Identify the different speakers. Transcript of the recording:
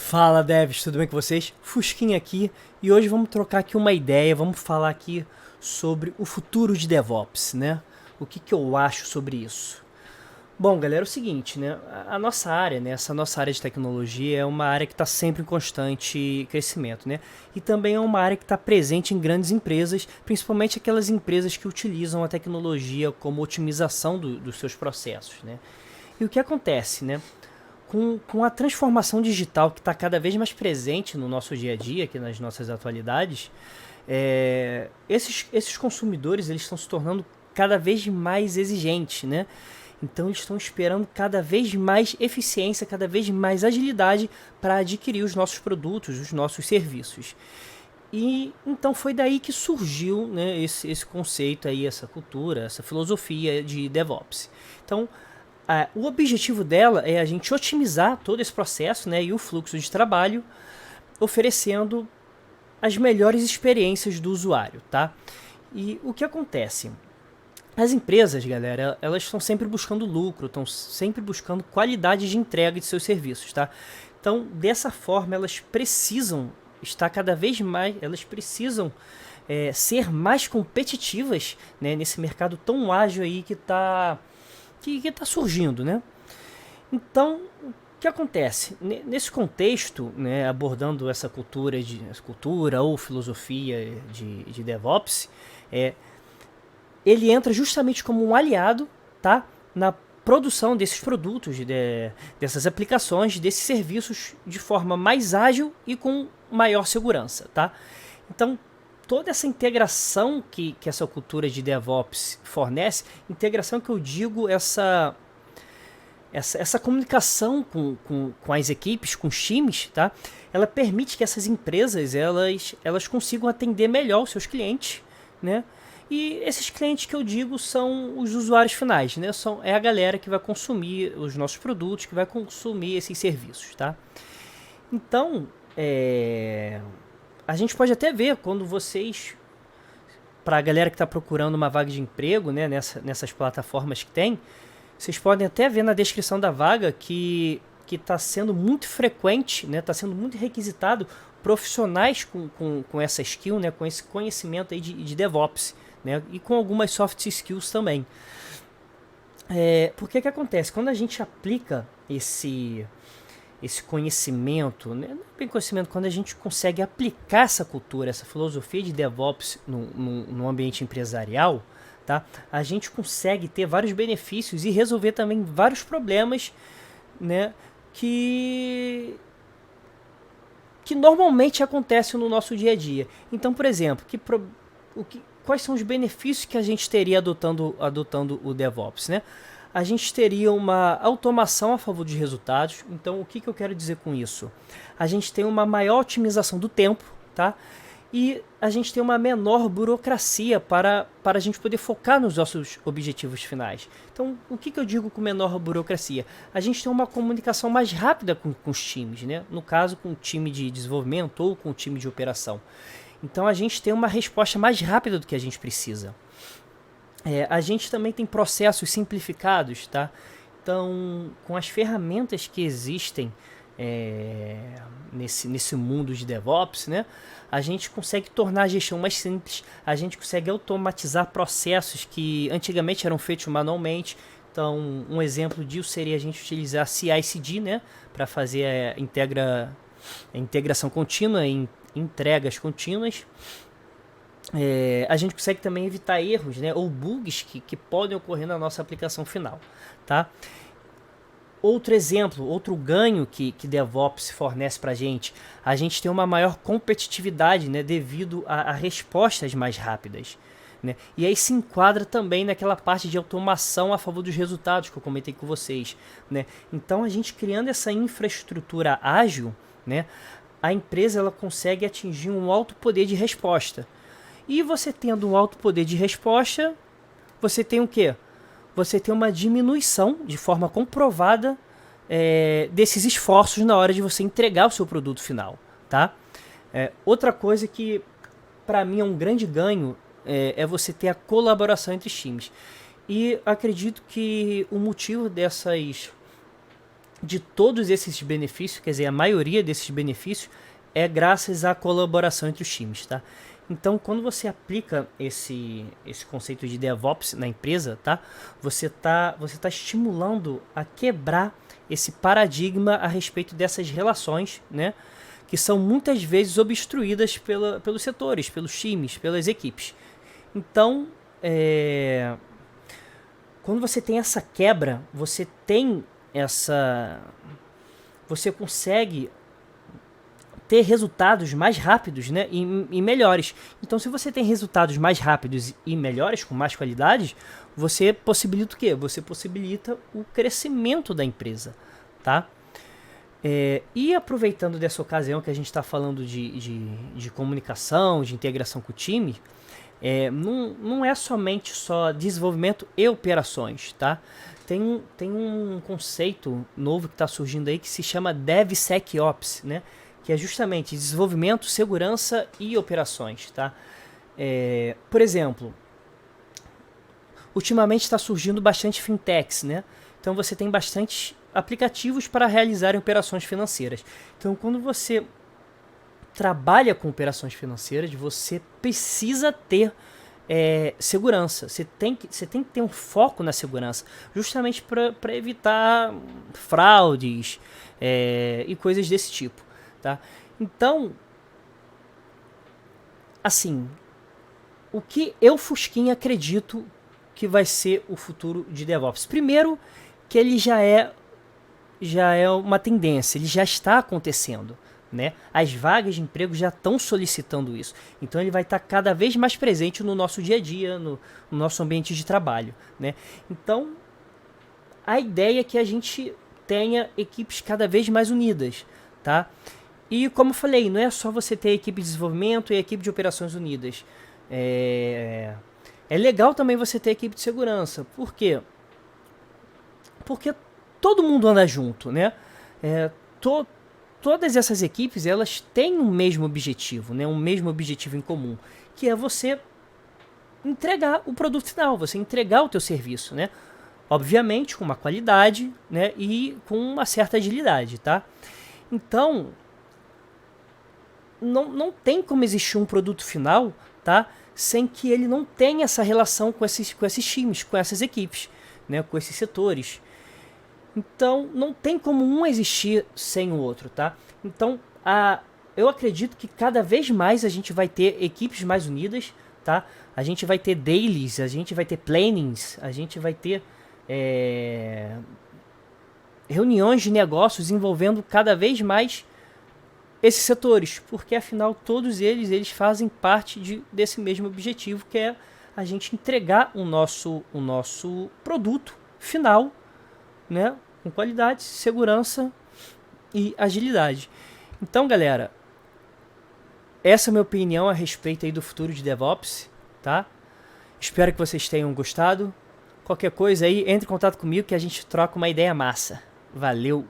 Speaker 1: Fala devs, tudo bem com vocês? Fusquinha aqui e hoje vamos trocar aqui uma ideia, vamos falar aqui sobre o futuro de DevOps, né? O que eu acho sobre isso? Bom, galera, é o seguinte, né? A nossa área, né? Essa nossa área de tecnologia é uma área que está sempre em constante crescimento, né? E também é uma área que está presente em grandes empresas, principalmente aquelas empresas que utilizam a tecnologia como otimização dos seus processos, né? E o que acontece, né? Com a transformação digital que está cada vez mais presente no nosso dia a dia, aqui nas nossas atualidades, esses consumidores eles estão se tornando cada vez mais exigentes, né? Então eles estão esperando cada vez mais eficiência, cada vez mais agilidade para adquirir os nossos produtos, os nossos serviços. E então foi daí que surgiu, né, esse conceito aí, essa cultura, essa filosofia de DevOps. Então o objetivo dela é a gente otimizar todo esse processo, né, e o fluxo de trabalho, oferecendo as melhores experiências do usuário, tá? E o que acontece? As empresas, galera, elas estão sempre buscando lucro, estão sempre buscando qualidade de entrega de seus serviços, tá? Então, dessa forma, elas precisam estar cada vez mais, elas precisam ser mais competitivas, né, nesse mercado tão ágil aí que está surgindo, né? Então, o que acontece? Nesse contexto, né, abordando essa cultura ou filosofia de DevOps, ele entra justamente como um aliado, tá, na produção desses produtos, dessas aplicações, desses serviços de forma mais ágil e com maior segurança, tá? Então, toda essa integração que essa cultura de DevOps fornece, integração que eu digo, essa comunicação com as equipes, com os times, tá? Ela permite que essas empresas elas consigam atender melhor os seus clientes, né? E esses clientes que eu digo são os usuários finais, né? É a galera que vai consumir os nossos produtos, que vai consumir esses serviços, tá? Então, a gente pode até ver quando vocês, para a galera que está procurando uma vaga de emprego, né, nessas plataformas que tem, vocês podem até ver na descrição da vaga que está sendo muito frequente, né, está sendo muito requisitado profissionais com essa skill, né, com esse conhecimento aí de DevOps, né, e com algumas soft skills também. Porque que acontece? Quando a gente aplica esse conhecimento, né? Não é bem conhecimento, quando a gente consegue aplicar essa cultura, essa filosofia de DevOps no ambiente empresarial, tá? A gente consegue ter vários benefícios e resolver também vários problemas, né, que normalmente acontecem no nosso dia a dia. Então, por exemplo, quais são os benefícios que a gente teria adotando o DevOps, né? A gente teria uma automação a favor de resultados. Então, o que eu quero dizer com isso? A gente tem uma maior otimização do tempo, tá? E a gente tem uma menor burocracia para a gente poder focar nos nossos objetivos finais. Então, o que eu digo com menor burocracia? A gente tem uma comunicação mais rápida com os times, né? No caso, com o time de desenvolvimento ou com o time de operação. Então, a gente tem uma resposta mais rápida do que a gente precisa. A gente também tem processos simplificados, tá? Então, com as ferramentas que existem nesse mundo de DevOps, né? A gente consegue tornar a gestão mais simples, a gente consegue automatizar processos que antigamente eram feitos manualmente. Então, um exemplo disso seria a gente utilizar CI/CD, né? Para fazer a integração contínua em entregas contínuas. A gente consegue também evitar erros, né, ou bugs que podem ocorrer na nossa aplicação final, tá? Outro exemplo, outro ganho que DevOps fornece para a gente tem uma maior competitividade, né, devido a respostas mais rápidas, né? E aí se enquadra também naquela parte de automação a favor dos resultados que eu comentei com vocês, né? Então, a gente criando essa infraestrutura ágil, né, a empresa ela consegue atingir um alto poder de resposta. E você tendo um alto poder de resposta, você tem o quê? Você tem uma diminuição de forma comprovada desses esforços na hora de você entregar o seu produto final, tá? Outra coisa que para mim é um grande ganho é você ter a colaboração entre os times. E acredito que o motivo de todos esses benefícios, quer dizer, a maioria desses benefícios é graças à colaboração entre os times, tá? Então, quando você aplica esse conceito de DevOps na empresa, tá? Você tá estimulando a quebrar esse paradigma a respeito dessas relações, né? Que são muitas vezes obstruídas pelos setores, pelos times, pelas equipes. Então, quando você tem essa quebra, você consegue ter resultados mais rápidos, né, e melhores. Então, se você tem resultados mais rápidos e melhores, com mais qualidade, você possibilita o quê? Você possibilita o crescimento da empresa, tá? E aproveitando dessa ocasião que a gente está falando de comunicação, de integração com o time, não é somente só desenvolvimento e operações, tá? Tem um conceito novo que está surgindo aí que se chama DevSecOps, né? Que é justamente desenvolvimento, segurança e operações, tá? Por exemplo, ultimamente está surgindo bastante fintechs, né? Então você tem bastante aplicativos para realizar operações financeiras. Então, quando você trabalha com operações financeiras, você precisa ter segurança. Você tem que ter um foco na segurança, justamente para evitar fraudes e coisas desse tipo, tá? Então, assim, o que eu, Fusquinha, acredito que vai ser o futuro de DevOps? Primeiro, que ele já é uma tendência, ele já está acontecendo, né? As vagas de emprego já estão solicitando isso. Então ele vai estar cada vez mais presente no nosso dia a dia, no nosso ambiente de trabalho, né? Então a ideia é que a gente tenha equipes cada vez mais unidas, tá? E como eu falei, não é só você ter equipe de desenvolvimento e equipe de operações unidas. É legal também você ter equipe de segurança. Por quê? Porque todo mundo anda junto, né? Todas essas equipes, elas têm um mesmo objetivo, né? Um mesmo objetivo em comum, que é você entregar o produto final, você entregar o teu serviço, né? Obviamente com uma qualidade, né? E com uma certa agilidade, tá? Então, não tem como existir um produto final, tá? Sem que ele não tenha essa relação com esses times, com essas equipes, né? Com esses setores. Então, não tem como um existir sem o outro, tá? Então, eu acredito que cada vez mais a gente vai ter equipes mais unidas, tá? A gente vai ter dailies, a gente vai ter plannings, a gente vai ter reuniões de negócios envolvendo cada vez mais esses setores, porque afinal todos eles fazem parte desse mesmo objetivo, que é a gente entregar o nosso produto final, né, com qualidade, segurança e agilidade. Então, galera, essa é a minha opinião a respeito aí do futuro de DevOps, tá? Espero que vocês tenham gostado. Qualquer coisa aí, entre em contato comigo que a gente troca uma ideia massa. Valeu!